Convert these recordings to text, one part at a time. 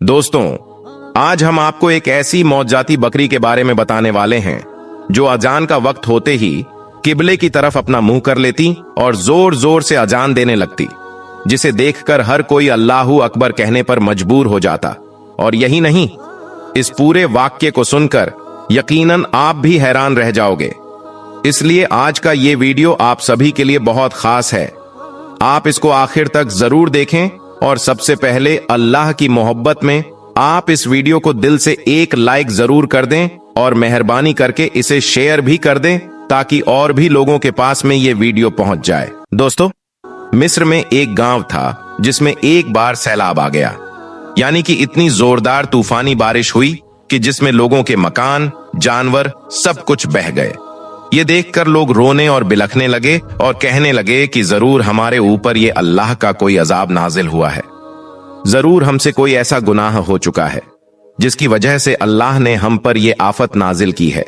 दोस्तों, आज हम आपको एक ऐसी मौतजाती बकरी के बारे में बताने वाले हैं जो अजान का वक्त होते ही किबले की तरफ अपना मुंह कर लेती और जोर जोर से अजान देने लगती, जिसे देखकर हर कोई अल्लाहू अकबर कहने पर मजबूर हो जाता। और यही नहीं, इस पूरे वाक्य को सुनकर यकीनन आप भी हैरान रह जाओगे। इसलिए आज का ये वीडियो आप सभी के लिए बहुत खास है। आप इसको आखिर तक जरूर देखें और सबसे पहले अल्लाह की मोहब्बत में आप इस वीडियो को दिल से एक लाइक जरूर कर दें और मेहरबानी करके इसे शेयर भी कर दें ताकि और भी लोगों के पास में ये वीडियो पहुंच जाए। दोस्तों, मिस्र में एक गांव था जिसमें एक बार सैलाब आ गया, यानी कि इतनी जोरदार तूफानी बारिश हुई कि जिसमें लोगों के मकान, जानवर सब कुछ बह गए। ये देखकर लोग रोने और बिलखने लगे और कहने लगे कि जरूर हमारे ऊपर ये अल्लाह का कोई अजाब नाजिल हुआ है, जरूर हमसे कोई ऐसा गुनाह हो चुका है जिसकी वजह से अल्लाह ने हम पर यह आफत नाजिल की है।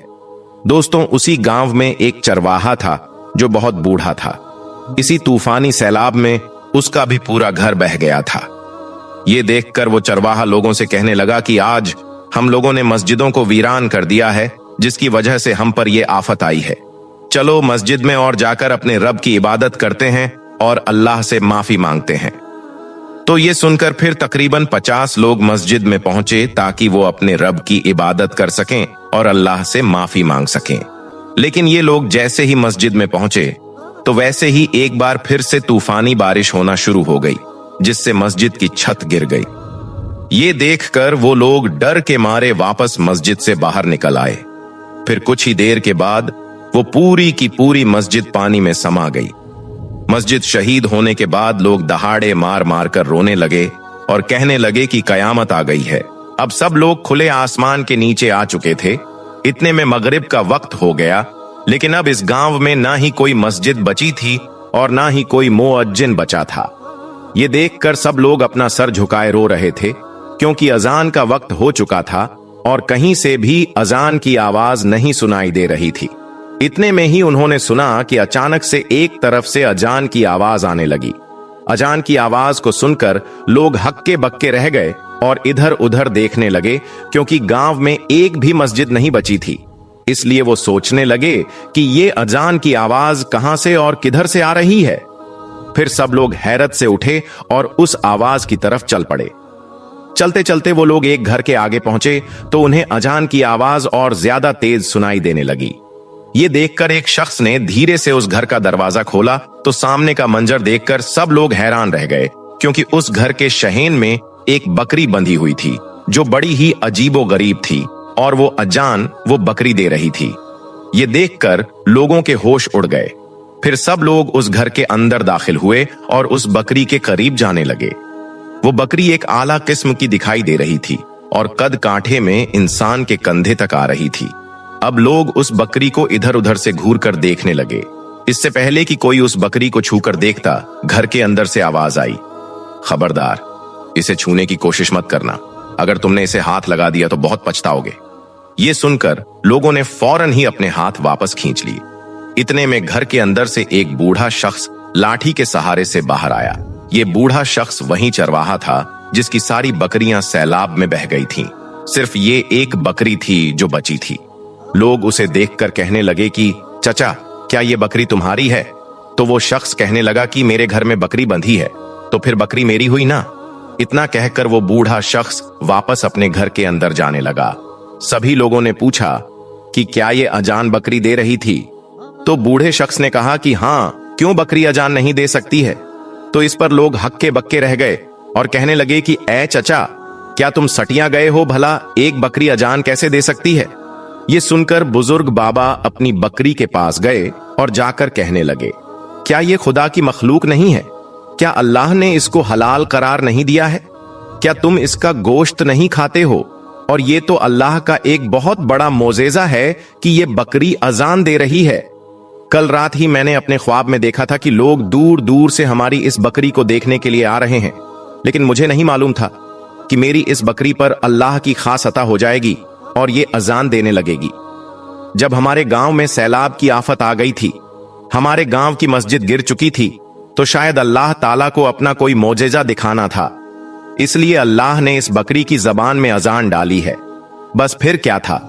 दोस्तों, उसी गांव में एक चरवाहा था जो बहुत बूढ़ा था। इसी तूफानी सैलाब में उसका भी पूरा घर बह गया था। ये देखकर वो चरवाहा लोगों से कहने लगा कि आज हम लोगों ने मस्जिदों को वीरान कर दिया है, जिसकी वजह से हम पर यह आफत आई है। चलो मस्जिद में और जाकर अपने रब की इबादत करते हैं और अल्लाह से माफी मांगते हैं। तो ये सुनकर फिर तकरीबन 50 लोग मस्जिद में पहुंचे ताकि वो अपने रब की इबादत कर सकें और अल्लाह से माफी मांग सकें। लेकिन ये लोग जैसे ही मस्जिद में पहुंचे तो वैसे ही एक बार फिर से तूफानी बारिश होना शुरू हो गई, जिससे मस्जिद की छत गिर गई। ये देखकर वो लोग डर के मारे वापस मस्जिद से बाहर निकल आए। फिर कुछ ही देर के बाद वो पूरी की पूरी मस्जिद पानी में समा गई। मस्जिद शहीद होने के बाद लोग दहाड़े मार मार कर रोने लगे और कहने लगे कि कयामत आ गई है। अब सब लोग खुले आसमान के नीचे आ चुके थे। इतने में मगरिब का वक्त हो गया, लेकिन अब इस गांव में ना ही कोई मस्जिद बची थी और ना ही कोई मुअज्जिन बचा था। ये देखकर सब लोग अपना सर झुकाए रो रहे थे, क्योंकि अजान का वक्त हो चुका था और कहीं से भी अजान की आवाज नहीं सुनाई दे रही थी। इतने में ही उन्होंने सुना कि अचानक से एक तरफ से अजान की आवाज आने लगी। अजान की आवाज को सुनकर लोग हक्के बक्के रह गए और इधर उधर देखने लगे, क्योंकि गांव में एक भी मस्जिद नहीं बची थी। इसलिए वो सोचने लगे कि ये अजान की आवाज कहां से और किधर से आ रही है। फिर सब लोग हैरत से उठे और उस आवाज की तरफ चल पड़े। चलते चलते वो लोग एक घर के आगे पहुंचे तो उन्हें अजान की आवाज और ज्यादा तेज सुनाई देने लगी। ये देखकर एक शख्स ने धीरे से उस घर का दरवाजा खोला तो सामने का मंजर देखकर सब लोग हैरान रह गए, क्योंकि उस घर के शहेन में एक बकरी बंधी हुई थी जो बड़ी ही अजीबो गरीब थी और वो अजान वो बकरी दे रही थी। ये देखकर लोगों के होश उड़ गए। फिर सब लोग उस घर के अंदर दाखिल हुए और उस बकरी के करीब जाने लगे। वो बकरी एक आला किस्म की दिखाई दे रही थी और कद कांठे में इंसान के कंधे तक आ रही थी। अब लोग उस बकरी को इधर उधर से घूर कर देखने लगे। इससे पहले कि कोई उस बकरी को छूकर देखता, घर के अंदर से आवाज आई, खबरदार, इसे छूने की कोशिश मत करना। अगर तुमने इसे हाथ लगा दिया तो बहुत पछताओगे। ये सुनकर लोगों ने फौरन ही अपने हाथ वापस खींच लिए। इतने में घर के अंदर से एक बूढ़ा शख्स लाठी के सहारे से बाहर आया। ये बूढ़ा शख्स वही चरवाहा था जिसकी सारी बकरियां सैलाब में बह गई थीं। सिर्फ ये एक बकरी थी जो बची थी। लोग उसे देखकर कहने लगे कि चचा, क्या ये बकरी तुम्हारी है? तो वो शख्स कहने लगा कि मेरे घर में बकरी बंधी है, तो फिर बकरी मेरी हुई ना। इतना कहकर वो बूढ़ा शख्स वापस अपने घर के अंदर जाने लगा। सभी लोगों ने पूछा कि क्या ये अजान बकरी दे रही थी? तो बूढ़े शख्स ने कहा कि हाँ, क्यों बकरी अजान नहीं दे सकती है? तो इस पर लोग हक्के बक्के रह गए और कहने लगे कि ऐ चचा, क्या तुम सटिया गए हो? भला एक बकरी अजान कैसे दे सकती है? ये सुनकर बुजुर्ग बाबा अपनी बकरी के पास गए और जाकर कहने लगे, क्या ये खुदा की मखलूक नहीं है? क्या अल्लाह ने इसको हलाल करार नहीं दिया है? क्या तुम इसका गोश्त नहीं खाते हो? और ये तो अल्लाह का एक बहुत बड़ा मोजेजा है कि ये बकरी अजान दे रही है। कल रात ही मैंने अपने ख्वाब में देखा था कि लोग दूर दूर से हमारी इस बकरी को देखने के लिए आ रहे हैं, लेकिन मुझे नहीं मालूम था कि मेरी इस बकरी पर अल्लाह की खास अता हो जाएगी और ये अजान देने लगेगी। जब हमारे गांव में सैलाब की आफत आ गई थी, हमारे गांव की मस्जिद गिर चुकी थी, तो शायद अल्लाह ताला को अपना कोई मोजेजा दिखाना था। इसलिए अल्लाह ने इस बकरी की जबान में अजान डाली है। बस फिर क्या था,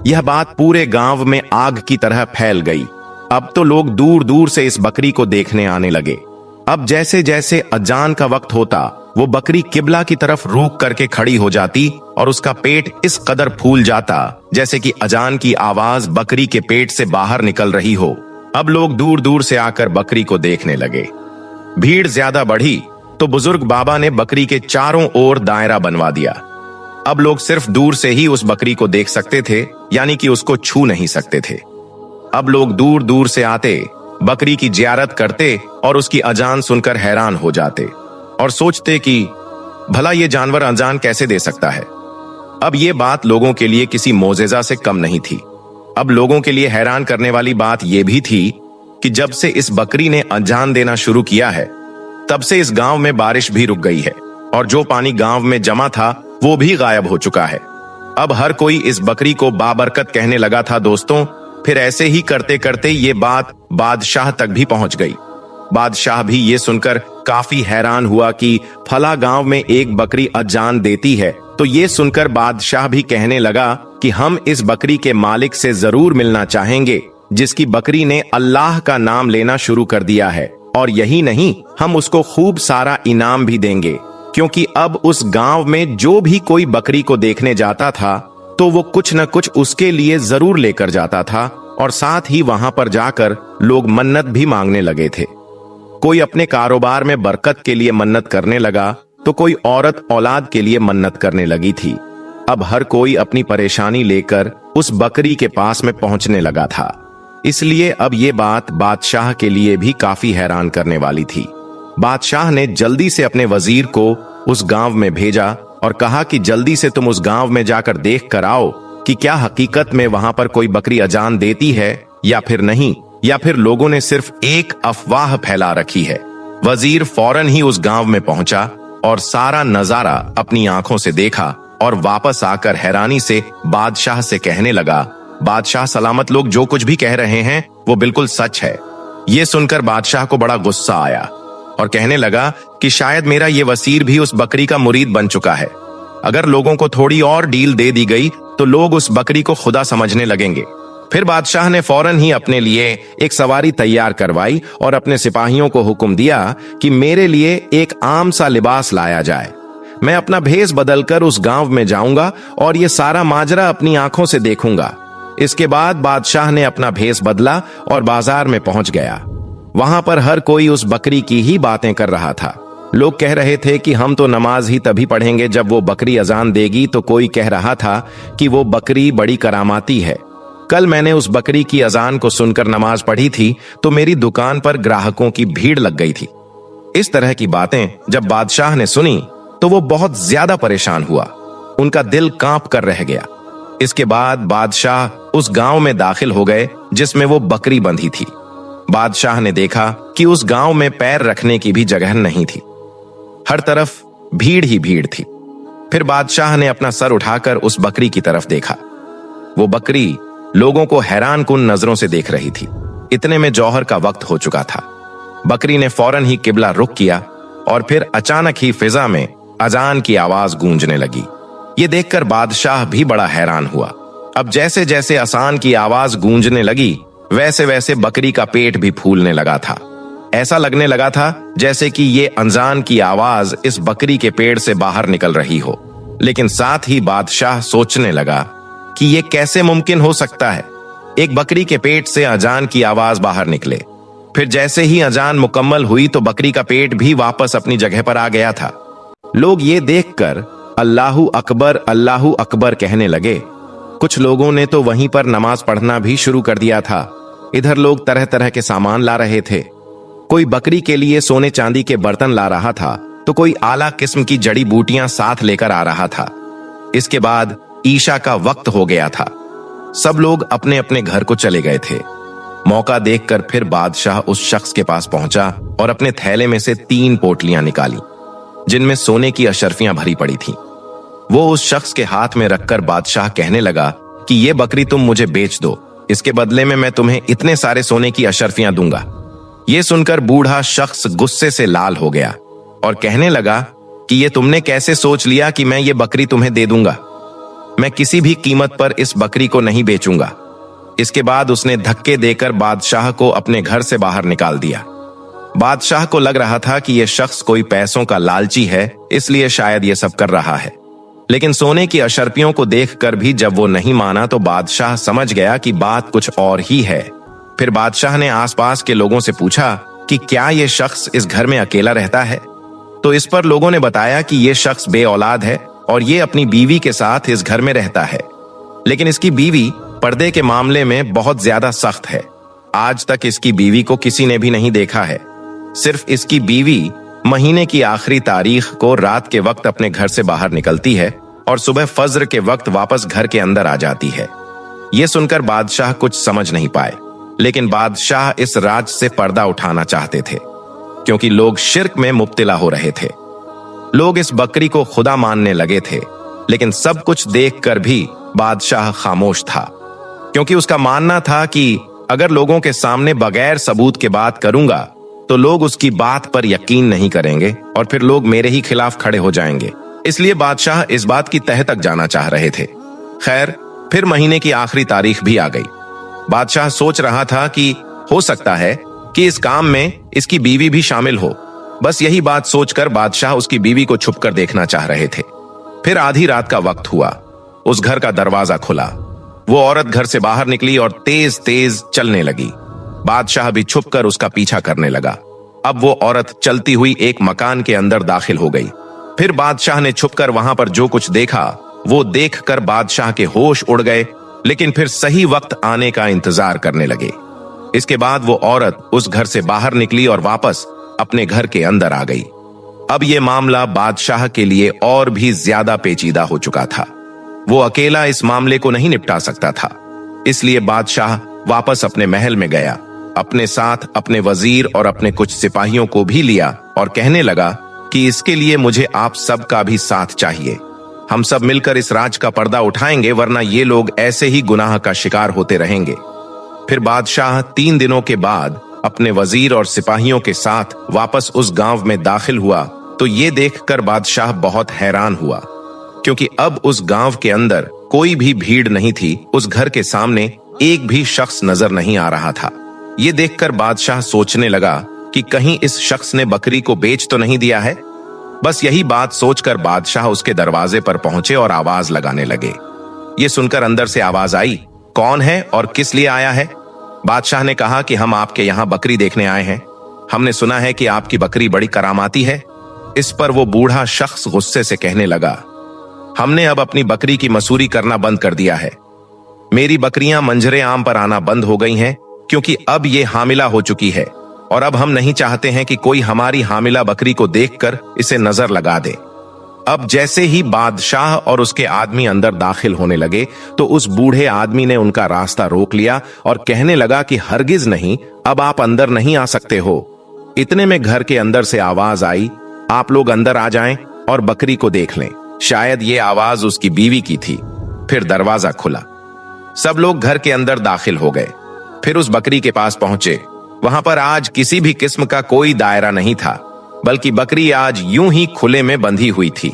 यह बात पूरे गांव में आग की तरह फैल गई। अब तो लोग दूर दूर से इस बकरी को देखने आने लगे। अब जैसे जैसे अजान का वक्त होता, वो बकरी किबला की तरफ रुख करके खड़ी हो जाती और उसका पेट इस कदर फूल जाता जैसे कि अजान की आवाज बकरी के पेट से बाहर निकल रही हो। अब लोग दूर दूर से आकर बकरी को देखने लगे। भीड़ ज्यादा बढ़ी तो बुजुर्ग बाबा ने बकरी के चारों ओर दायरा बनवा दिया। अब लोग सिर्फ दूर से ही उस बकरी को देख सकते थे, यानी कि उसको छू नहीं सकते थे। अब लोग दूर दूर से आते, बकरी की जियारत करते और उसकी अजान सुनकर हैरान हो जाते और सोचते कि भला ये जानवर अजान कैसे दे सकता है। अब ये बात लोगों के लिए किसी मोजेजा से कम नहीं थी। अब लोगों के लिए हैरान करने वाली बात यह भी थी कि जब से इस बकरी ने अजान देना शुरू किया है, तब से इस गांव में बारिश भी रुक गई है और जो पानी गांव में जमा था वो भी गायब हो चुका है। अब हर कोई इस बकरी को बाबरकत कहने लगा था दोस्तों। फिर ऐसे ही करते करते ये बात बादशाह तक भी पहुंच गई। बादशाह भी ये सुनकर काफी हैरान हुआ कि फला गांव में एक बकरी अजान देती है। तो ये सुनकर बादशाह भी कहने लगा कि हम इस बकरी के मालिक से जरूर मिलना चाहेंगे, जिसकी बकरी ने अल्लाह का नाम लेना शुरू कर दिया है। और यही नहीं, हम उसको खूब सारा इनाम भी देंगे, क्योंकि अब उस गांव में जो भी कोई बकरी को देखने जाता था तो वो कुछ न कुछ उसके लिए जरूर लेकर जाता था। और साथ ही वहां पर जाकर लोग मन्नत भी मांगने लगे थे। कोई अपने कारोबार में बरकत के लिए मन्नत करने लगा तो कोई औरत औलाद के लिए मन्नत करने लगी थी। अब हर कोई अपनी परेशानी लेकर उस बकरी के पास में पहुंचने लगा था। इसलिए अब ये बात बादशाह के लिए भी काफी हैरान करने वाली थी। बादशाह ने जल्दी से अपने वजीर को उस गांव में भेजा और कहा कि जल्दी से तुम उस गांव में जाकर देख कर आओ कि क्या हकीकत में वहां पर कोई बकरी अजान देती है या फिर नहीं, या फिर लोगों ने सिर्फ एक अफवाह फैला रखी है। वजीर फौरन ही उस गांव में पहुंचा और सारा नजारा अपनी आंखों से देखा और वापस आकर हैरानी से बादशाह से कहने लगा, बादशाह सलामत, लोग जो कुछ भी कह रहे हैं वो बिल्कुल सच है। ये सुनकर बादशाह को बड़ा गुस्सा आया और कहने लगा कि शायद मेरा ये वजीर भी उस बकरी का मुरीद बन चुका है। अगर लोगों को थोड़ी और डील दे दी गई तो लोग उस बकरी को खुदा समझने लगेंगे। फिर बादशाह ने फौरन ही अपने लिए एक सवारी तैयार करवाई और अपने सिपाहियों को हुक्म दिया कि मेरे लिए एक आम सा लिबास लाया जाए। मैं अपना भेष बदलकर उस गांव में जाऊंगा और ये सारा माजरा अपनी आंखों से देखूंगा। इसके बाद बादशाह ने अपना भेष बदला और बाजार में पहुंच गया। वहां पर हर कोई उस बकरी की ही बातें कर रहा था। लोग कह रहे थे कि हम तो नमाज ही तभी पढ़ेंगे जब वो बकरी अजान देगी, तो कोई कह रहा था कि वो बकरी बड़ी करामाती है। कल मैंने उस बकरी की अजान को सुनकर नमाज पढ़ी थी तो मेरी दुकान पर ग्राहकों की भीड़ लग गई थी। इस तरह की बातें जब बादशाह ने सुनी तो वो बहुत ज्यादा परेशान हुआ। उनका दिल कांप कर रह गया। इसके बाद बादशाह उस गांव में दाखिल हो गए जिसमें वो बकरी बंधी थी। बादशाह ने देखा कि उस गांव में पैर रखने की भी जगह नहीं थी। हर तरफ भीड़ ही भीड़ थी। फिर बादशाह ने अपना सर उठाकर उस बकरी की तरफ देखा। वो बकरी लोगों को हैरान कुन नजरों से देख रही थी। इतने में जौहर का वक्त हो चुका था। बकरी ने फौरन ही किबला रुख किया और फिर अचानक ही फिजा में अजान की आवाज गूंजने लगी। ये देखकर बादशाह भी बड़ा हैरान हुआ। अब जैसे जैसे अजान की आवाज गूंजने लगी वैसे वैसे बकरी का पेट भी फूलने लगा था। ऐसा लगने लगा था जैसे कि ये अजान की आवाज इस बकरी के पेट से बाहर निकल रही हो। लेकिन साथ ही बादशाह सोचने लगा कि ये कैसे मुमकिन हो सकता है, एक बकरी के पेट से अजान की आवाज बाहर निकले। फिर जैसे ही अजान मुकम्मल हुई तो बकरी का पेट भी वापस अपनी जगह पर आ गया था। लोग ये देखकर अल्लाहू अकबर कहने लगे। कुछ लोगों ने तो वहीं पर नमाज पढ़ना भी शुरू कर दिया था। इधर लोग तरह तरह के सामान ला रहे थे। कोई बकरी के लिए सोने चांदी के बर्तन ला रहा था तो कोई आला किस्म की जड़ी बूटियां साथ लेकर आ रहा था। इसके बाद ईशा का वक्त हो गया था। सब लोग अपने अपने घर को चले गए थे। मौका देखकर फिर बादशाह उस शख्स के पास पहुंचा और अपने थैले में से 3 पोटलियां निकाली जिनमें सोने की अशर्फियां भरी पड़ी थीं। वो उस शख्स के हाथ में रखकर बादशाह कहने लगा कि ये बकरी तुम मुझे बेच दो, इसके बदले में मैं तुम्हें इतने सारे सोने की अशर्फियां दूंगा। ये सुनकर बूढ़ा शख्स गुस्से से लाल हो गया और कहने लगा कि ये तुमने कैसे सोच लिया कि मैं ये बकरी तुम्हें दे दूंगा? मैं किसी भी कीमत पर इस बकरी को नहीं बेचूंगा। इसके बाद उसने धक्के देकर बादशाह को अपने घर से बाहर निकाल दिया। बादशाह को लग रहा था कि यह शख्स कोई पैसों का लालची है, इसलिए शायद ये सब कर रहा है। लेकिन सोने की अशर्फियों को देखकर भी जब वो नहीं माना तो बादशाह समझ गया कि बात कुछ और ही है। फिर बादशाह ने आसपास के लोगों से पूछा कि क्या यह शख्स इस घर में अकेला रहता है? तो इस पर लोगों ने बताया कि यह शख्स बे औलाद है और ये अपनी बीवी के साथ इस घर में रहता है। लेकिन इसकी बीवी पर्दे के मामले में बहुत ज्यादा सख्त है। आज तक इसकी बीवी को किसी ने भी नहीं देखा है। सिर्फ इसकी बीवी महीने की आखिरी तारीख को रात के वक्त अपने घर से बाहर निकलती है और सुबह फज्र के वक्त वापस घर के अंदर आ जाती है। ये सुनकर बादशाह कुछ समझ नहीं पाए, लेकिन बादशाह इस राज से पर्दा उठाना चाहते थे, क्योंकि लोग शिर्क में मुब्तिला हो रहे थे। लोग इस बकरी को खुदा मानने लगे थे, लेकिन सब कुछ देखकर भी बादशाह खामोश था, क्योंकि उसका मानना था कि अगर लोगों के सामने बगैर सबूत के बात करूंगा तो लोग उसकी बात पर यकीन नहीं करेंगे और फिर लोग मेरे ही खिलाफ खड़े हो जाएंगे। इसलिए बादशाह इस बात की तह तक जाना चाह रहे थे। खैर, फिर महीने की आखिरी तारीख भी आ गई। बादशाह सोच रहा था कि हो सकता है कि इस काम में इसकी बीवी भी शामिल हो। बस यही बात सोचकर बादशाह उसकी बीवी को छुपकर देखना चाह रहे थे। फिर आधी रात का वक्त हुआ। उस घर का दरवाजा खुला। वो औरत घर से बाहर निकली और तेज तेज चलने लगी। बादशाह भी छुपकर उसका पीछा करने लगा। अब वो औरत चलती हुई एक मकान के अंदर दाखिल हो गई। फिर बादशाह ने छुपकर वहां पर जो कुछ देखा वो देखकर बादशाह के होश उड़ गए, लेकिन फिर सही वक्त आने का इंतजार करने लगे। इसके बाद वो औरत उस घर से बाहर निकली और वापस अपने घर के अंदर आ गई। अब ये मामला बादशाह के लिए और भी ज्यादा पेचीदा हो चुका था। वो अकेला इस मामले को नहीं निपटा सकता था, इसलिए बादशाह वापस अपने महल में गया। अपने साथ अपने वजीर और अपने कुछ सिपाहियों को भी लिया और कहने लगा कि इसके लिए मुझे आप सब का भी साथ चाहिए। हम सब मिलकर इस राज का पर्दा उठाएंगे, वरना ये लोग ऐसे ही गुनाह का शिकार होते रहेंगे। फिर बादशाह 3 दिनों के बाद अपने वजीर और सिपाहियों के साथ वापस उस गांव में दाखिल हुआ तो ये देखकर बादशाह बहुत हैरान हुआ, क्योंकि अब उस गांव के अंदर कोई भी भीड़ नहीं थी। उस घर के सामने एक भी शख्स नजर नहीं आ रहा था। ये देखकर बादशाह सोचने लगा कि कहीं इस शख्स ने बकरी को बेच तो नहीं दिया है। बस यही बात सोचकर बादशाह उसके दरवाजे पर पहुंचे और आवाज लगाने लगे। ये सुनकर अंदर से आवाज आई, कौन है और किस लिए आया है? बादशाह ने कहा कि हम आपके यहाँ बकरी देखने आए हैं। हमने सुना है कि आपकी बकरी बड़ी करामाती है। इस पर वो बूढ़ा शख्स गुस्से से कहने लगा, हमने अब अपनी बकरी की मसूरी करना बंद कर दिया है। मेरी बकरियां मंजरे आम पर आना बंद हो गई हैं, क्योंकि अब ये हामिला हो चुकी है और अब हम नहीं चाहते हैं कि कोई हमारी हामिला बकरी को देखकर इसे नजर लगा दे। अब जैसे ही बादशाह और उसके आदमी अंदर दाखिल होने लगे तो उस बूढ़े आदमी ने उनका रास्ता रोक लिया और कहने लगा कि हरगिज नहीं, अब आप अंदर नहीं आ सकते हो। इतने में घर के अंदर से आवाज आई, आप लोग अंदर आ जाएं और बकरी को देख लें। शायद ये आवाज उसकी बीवी की थी। फिर दरवाजा खुला। सब लोग घर के अंदर दाखिल हो गए। फिर उस बकरी के पास पहुंचे। वहां पर आज किसी भी किस्म का कोई दायरा नहीं था, बल्कि बकरी आज यूं ही खुले में बंधी हुई थी।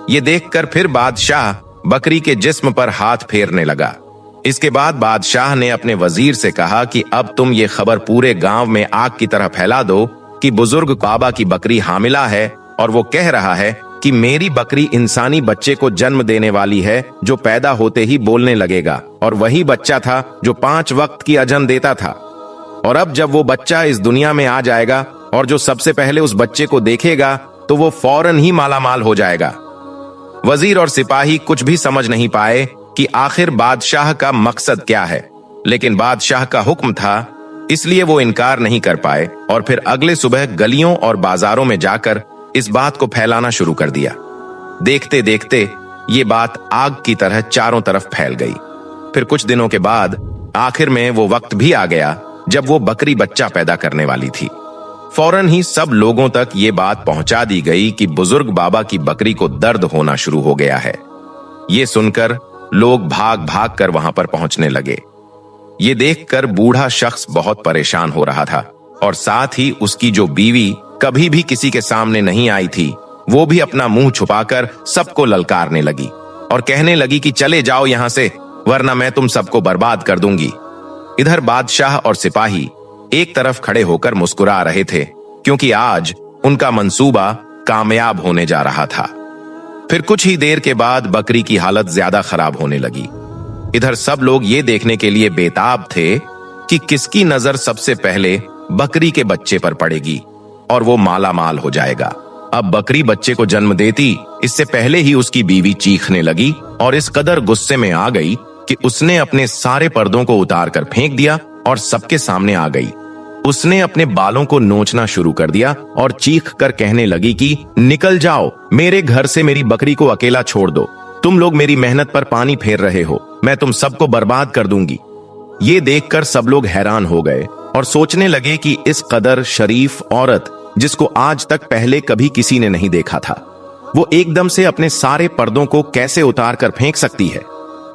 ये देखकर फिर बादशाह बकरी के जिस्म पर हाथ फेरने लगा। इसके बाद बादशाह ने अपने वजीर से कहा कि अब तुम ये खबर पूरे गांव में आग की तरह फैला दो कि बुजुर्ग बाबा की बकरी हामिला है और वो कह रहा है कि मेरी बकरी इंसानी बच्चे को जन्म देने वाली है, जो पैदा होते ही बोलने लगेगा, और वही बच्चा था जो 5 वक्त की अजन देता था। और अब जब वो बच्चा इस दुनिया में आ जाएगा और जो सबसे पहले उस बच्चे को देखेगा तो वो फौरन ही मालामाल हो जाएगा। वजीर और सिपाही कुछ भी समझ नहीं पाए कि आखिर बादशाह का मकसद क्या है, लेकिन बादशाह का हुक्म था, इसलिए वो इनकार नहीं कर पाए और फिर अगले सुबह गलियों और बाजारों में जाकर इस बात को फैलाना शुरू कर दिया। देखते देखते ये बात आग की तरह चारों तरफ फैल गई। फिर कुछ दिनों के बाद आखिर में वो वक्त भी आ गया जब वो बकरी बच्चा पैदा करने वाली थी। फौरन ही सब लोगों तक ये बात पहुंचा दी गई कि बुजुर्ग बाबा की बकरी को दर्द होना शुरू हो गया है। ये सुनकर लोग भाग भाग कर वहां पर पहुंचने लगे। ये देखकर बूढ़ा शख्स बहुत परेशान हो रहा था और साथ ही उसकी जो बीवी कभी भी किसी के सामने नहीं आई थी, वो भी अपना मुंह छुपाकर सबको ललकारने लगी और कहने लगी कि चले जाओ यहां से, वरना मैं तुम सबको बर्बाद कर दूंगी। इधर बादशाह और सिपाही एक तरफ खड़े होकर मुस्कुरा रहे थे, क्योंकि आज उनका मंसूबा कामयाब होने जा रहा था। फिर कुछ ही देर के बाद बकरी की हालत ज्यादा खराब होने लगी। इधर सब लोग ये देखने के लिए बेताब थे कि किसकी नजर सबसे पहले बकरी के बच्चे पर पड़ेगी और वो माला माल हो जाएगा। अब बकरी बच्चे को जन्म देती इससे पहले ही उसकी बीवी चीखने लगी और इस कदर गुस्से में आ गई कि उसने अपने सारे पर्दों को उतार कर फेंक दिया और सबके सामने आ गई। उसने अपने बालों को नोचना शुरू कर दिया और चीख कर कहने लगी कि निकल जाओ, मेरे घर से मेरी बकरी को अकेला छोड़ दो। तुम लोग मेरी मेहनत पर पानी फेर रहे हो, मैं तुम सबको बर्बाद कर दूंगी। ये देखकर सब लोग हैरान हो गए और सोचने लगे कि इस कदर शरीफ औरत, जिसको आज तक पहले कभी किसी ने नहीं देखा था, वो एकदम से अपने सारे पर्दों को कैसे उतार कर फेंक सकती है।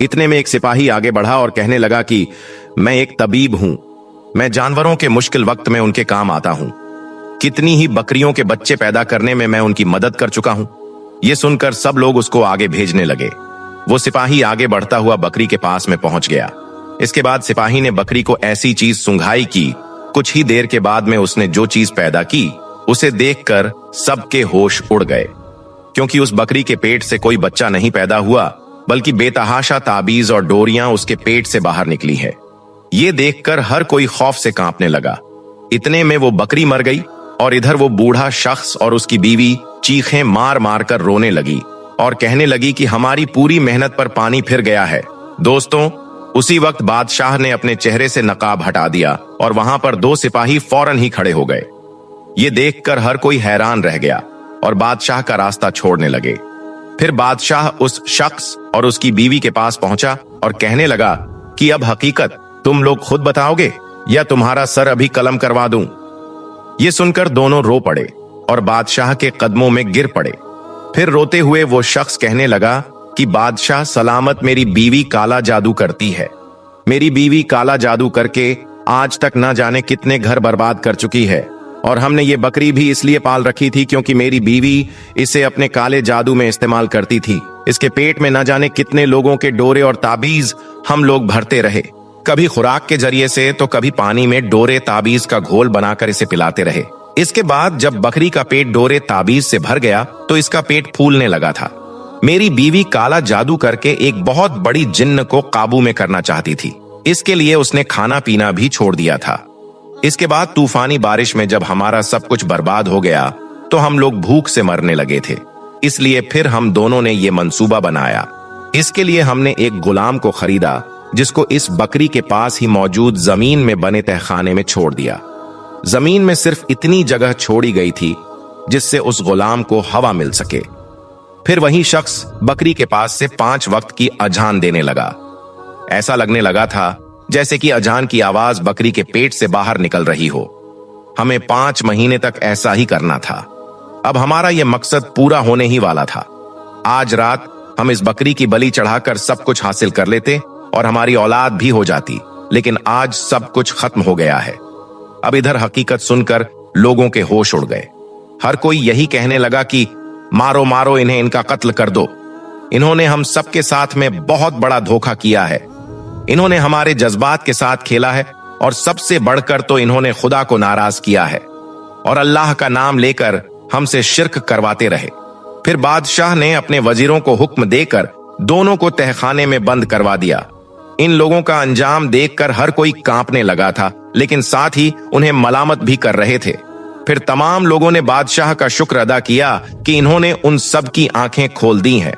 इतने में एक सिपाही आगे बढ़ा और कहने लगा कि मैं एक तबीब हूं, मैं जानवरों के मुश्किल वक्त में उनके काम आता हूं। कितनी ही बकरियों के बच्चे पैदा करने में मैं उनकी मदद कर चुका हूं। यह सुनकर सब लोग उसको आगे भेजने लगे। वो सिपाही आगे बढ़ता हुआ बकरी के पास में पहुंच गया। इसके बाद सिपाही ने बकरी को ऐसी चीज सुंघाई कि कुछ ही देर के बाद में उसने जो चीज पैदा की उसे देखकर सबके होश उड़ गए, क्योंकि उस बकरी के पेट से कोई बच्चा नहीं पैदा हुआ, बल्कि बेतहाशा ताबीज और डोरियां उसके पेट से बाहर निकली है। ये देखकर हर कोई खौफ से कांपने लगा। इतने में वो बकरी मर गई और इधर वो बूढ़ा शख्स और उसकी बीवी चीखें मार मार कर रोने लगी और कहने लगी कि हमारी पूरी मेहनत पर पानी फिर गया है। दोस्तों, उसी वक्त बादशाह ने अपने चेहरे से नकाब हटा दिया और वहां पर दो सिपाही फौरन ही खड़े हो गए। ये देखकर हर कोई हैरान रह गया और बादशाह का रास्ता छोड़ने लगे। फिर बादशाह उस शख्स और उसकी बीवी के पास पहुंचा और कहने लगा कि अब हकीकत तुम लोग खुद बताओगे या तुम्हारा सर अभी कलम करवा दूं। ये सुनकर दोनों रो पड़े और बादशाह के कदमों में गिर पड़े। फिर रोते हुए वो शख्स कहने लगा कि बादशाह सलामत, मेरी बीवी काला जादू करती है। मेरी बीवी काला जादू करके आज तक ना जाने कितने घर बर्बाद कर चुकी है, और हमने ये बकरी भी इसलिए पाल रखी थी क्योंकि मेरी बीवी इसे अपने काले जादू में इस्तेमाल करती थी। इसके पेट में न जाने कितने लोगों के डोरे और ताबीज हम लोग भरते रहे, कभी खुराक के जरिए से तो कभी पानी में डोरे ताबीज का घोल बनाकर इसे पिलाते रहे। इसके बाद जब बकरी का पेट डोरे ताबीज से भर गया तो इसका पेट फूलने लगा था। मेरी बीवी काला जादू करके एक बहुत बड़ी जिन्न को काबू में करना चाहती थी। इसके लिए उसने खाना पीना भी छोड़ दिया था। इसके बाद तूफानी बारिश में जब हमारा सब कुछ बर्बाद हो गया तो हम लोग भूख से मरने लगे थे। इसलिए फिर हम दोनों ने ये मंसूबा बनाया। इसके लिए हमने एक गुलाम को खरीदा, जिसको इस बकरी के पास ही मौजूद जमीन में बने तहखाने में छोड़ दिया। जमीन में सिर्फ इतनी जगह छोड़ी गई थी जिससे उस गुलाम को हवा मिल सके। फिर वही शख्स बकरी के पास से 5 वक्त की अजान देने लगा। ऐसा लगने लगा था जैसे कि अजान की आवाज बकरी के पेट से बाहर निकल रही हो। हमें 5 महीने तक ऐसा ही करना था। अब हमारा यह मकसद पूरा होने ही वाला था। आज रात हम इस बकरी की बलि चढ़ाकर सब कुछ हासिल कर लेते और हमारी औलाद भी हो जाती, लेकिन आज सब कुछ खत्म हो गया है। अब इधर हकीकत सुनकर लोगों के होश उड़ गए। हर कोई यही कहने लगा कि मारो मारो इन्हें, इनका कत्ल कर दो। इन्होंने हम सबके साथ में बहुत बड़ा धोखा किया है। इन्होंने हमारे जज्बात के साथ खेला है और सबसे बढ़कर तो इन्होंने खुदा को नाराज किया है और अल्लाह का नाम लेकर हमसे शिर्क करवाते रहे। फिर बादशाह ने अपने वजीरों को हुक्म देकर दोनों को तहखाने में बंद करवा दिया। इन लोगों का अंजाम देखकर हर कोई कांपने लगा था, लेकिन साथ ही उन्हें मलामत भी कर रहे थे। फिर तमाम लोगों ने बादशाह का शुक्र अदा किया कि इन्होंने उन सब की आंखें खोल दी हैं।